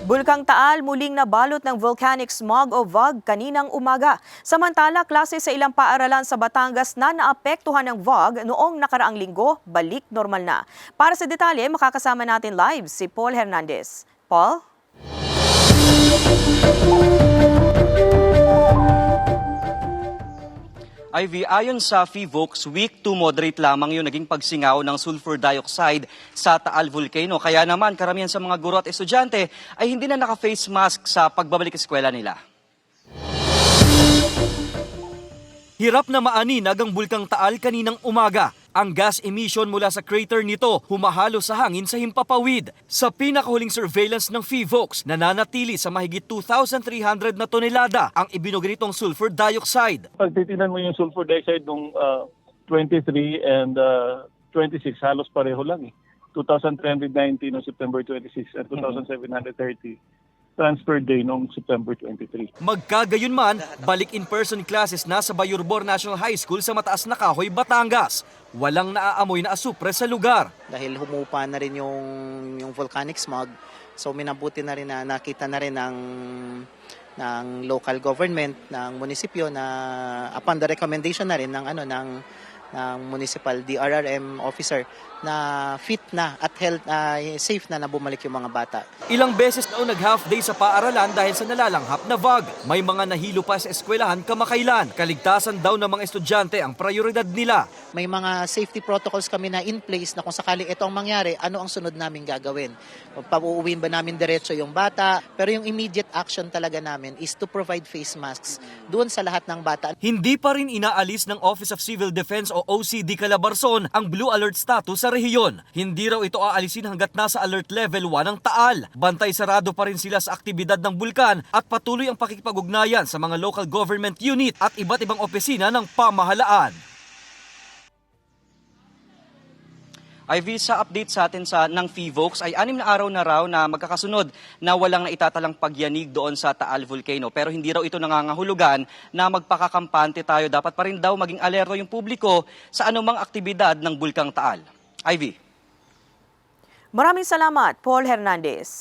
Bulkang Taal muling nabalot ng volcanic smog o VOG kaninang umaga. Samantala, klase sa ilang paaralan sa Batangas na naapektuhan ng VOG noong nakaraang linggo, balik normal na. Para sa detalye, makakasama natin live si Paul Hernandez. Paul? Ivy, ayon sa PHIVOLCS, weak to moderate lamang yung naging pagsingaw ng sulfur dioxide sa Taal Volcano. Kaya naman, karamihan sa mga guro at estudyante ay hindi na naka-face mask sa pagbabalik eskwela nila. Hirap na maaninag ang Bulkang Taal kaninang umaga. Ang gas emission mula sa crater nito humahalo sa hangin sa himpapawid. Sa pinakahuling surveillance ng PHIVOLCS, nananatili sa mahigit 2,300 na tonelada ang ibinugnitong sulfur dioxide. Pag titignan mo yung sulfur dioxide nung 23 and 26, halos pareho lang eh. 2,390 noong September 26 and 2,730 transfer day noong September 23. Magkagayunman, balik in-person classes na sa Bayurbor National High School sa Mataas na Kahoy, Batangas. Walang naaamoy na asupre sa lugar. Dahil humupa na rin yung volcanic smog, so minabuti na rin na nakita na rin ng local government, ng munisipyo na upon the recommendation na rin ng municipal DRRM officer na fit na at safe na bumalik yung mga bata. Ilang beses daw nag-half day sa paaralan dahil sa nalalanghap na VOG. May mga nahilo pa sa eskwelahan kamakailan. Kaligtasan daw ng mga estudyante ang prioridad nila. May mga safety protocols kami na in place na kung sakaling ito ang mangyari, ano ang sunod namin gagawin? Pauuwiin ba namin diretso yung bata? Pero yung immediate action talaga namin is to provide face masks doon sa lahat ng bata. Hindi pa rin inaalis ng Office of Civil Defense o OCD Calabarzon ang blue alert status sa rehiyon. Hindi raw ito aalisin hanggat nasa alert level 1 ang Taal. Bantay sarado pa rin sila sa aktibidad ng bulkan at patuloy ang pakikipag-ugnayan sa mga local government unit at iba't ibang opisina ng pamahalaan. Ivy, sa update sa atin ng PHIVOLCS ay 6 na araw na raw na magkakasunod na walang naitatalang pagyanig doon sa Taal Volcano. Pero hindi raw ito nangangahulugan na magpakakampante tayo. Dapat pa rin daw maging alerto yung publiko sa anumang aktibidad ng Bulkang Taal. Ivy. Maraming salamat, Paul Hernandez.